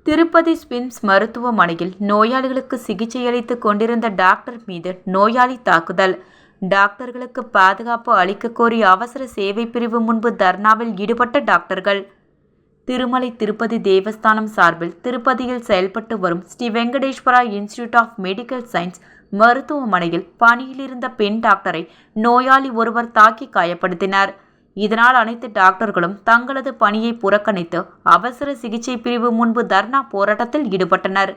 Tirupati swims மருத்துவமனையில் நோயாளிகளுக்கு சிகிச்சை அளித்துக் கொண்டிருந்த டாக்டர் மீது நோயாளி தாக்குதல். டாக்டர்களுக்கு பாதுகாப்பு அளிக்க கோரி அவசர சேவை பிரிவு முன்பு தர்ணாவில் ஈடுபட்ட டாக்டர்கள். திருமலை திருப்பதி தேவஸ்தானம் சார்பில் திருப்பதியில் செயல்பட்டு வரும் Sri Venkateswara institute of medical science மருத்துவமனையில் பணியில் இருந்த பெண் டாக்டரை நோயாளி ஒருவர் தாக்கி காயப்படுத்தினார். இதனால் அனைத்து டாக்டர்களும் தங்களது பணியை புறக்கணித்து அவசர சிகிச்சை பிரிவு முன்பு தர்ணா போராட்டத்தில் ஈடுபட்டனர்.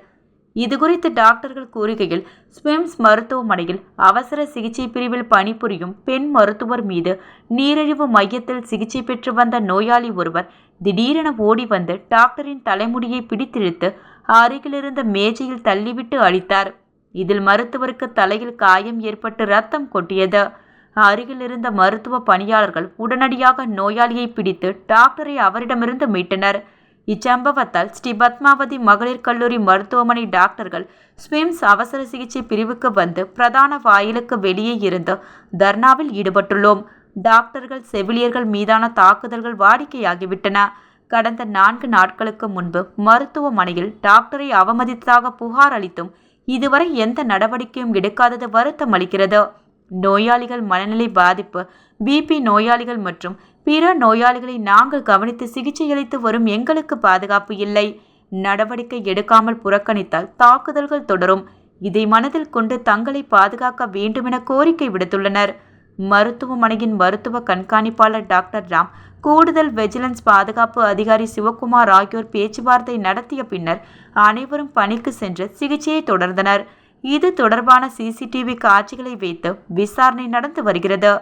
இதுகுறித்து டாக்டர்கள் கூறுகையில், ஸ்விம்ஸ் மருத்துவமனையில் அவசர சிகிச்சை பிரிவில் பணிபுரியும் பெண் மருத்துவர் மீது நீரிழிவு மையத்தில் சிகிச்சை பெற்று வந்த நோயாளி ஒருவர் திடீரென ஓடி வந்து டாக்டரின் தலைமுடியை பிடித்திழுத்து அருகிலிருந்த மேஜையில் தள்ளிவிட்டு அடித்தார். இதில் மருத்துவருக்கு தலையில் காயம் ஏற்பட்டு ரத்தம் கொட்டியது. அருகில் இருந்த மருத்துவ பணியாளர்கள் உடனடியாக நோயாளியை பிடித்து டாக்டரை அவரிடமிருந்து மீட்டனர். இச்சம்பவத்தால் ஸ்ரீ பத்மாவதி மகளிர் கல்லூரி மருத்துவமனை டாக்டர்கள் ஸ்விம்ஸ் அவசர சிகிச்சை பிரிவுக்கு வந்து பிரதான வாயிலுக்கு வெளியே இருந்து தர்ணாவில் ஈடுபட்டுள்ளோம். டாக்டர்கள் செவிலியர்கள் மீதான தாக்குதல்கள் வாடிக்கையாகிவிட்டன. கடந்த 4 நாட்களுக்கு முன்பு மருத்துவமனையில் டாக்டரை அவமதித்ததாக புகார் அளித்தும் இதுவரை எந்த நடவடிக்கையும் எடுக்காதது வருத்தம் அளிக்கிறது. நோயாளிகள் மனநிலை பாதிப்பு, பிபி நோயாளிகள் மற்றும் பிற நோயாளிகளை நாங்கள் கவனித்து சிகிச்சையளித்து வரும் எங்களுக்கு பாதுகாப்பு இல்லை. நடவடிக்கை எடுக்காமல் புறக்கணித்தால் தாக்குதல்கள் தொடரும். இதை மனதில் கொண்டு தங்களை பாதுகாக்க வேண்டுமென கோரிக்கை விடுத்துள்ளனர். மருத்துவமனையின் மருத்துவ கண்காணிப்பாளர் டாக்டர் ராம், கூடுதல் விஜிலன்ஸ் பாதுகாப்பு அதிகாரி சிவகுமார் ஆகியோர் பேச்சுவார்த்தை நடத்திய பின்னர் அனைவரும் பணிக்கு சென்று சிகிச்சையை தொடர்ந்தனர். இது தொடர்பான சிசிடிவி காட்சிகளை வைத்து விசாரணை நடந்து வருகிறது.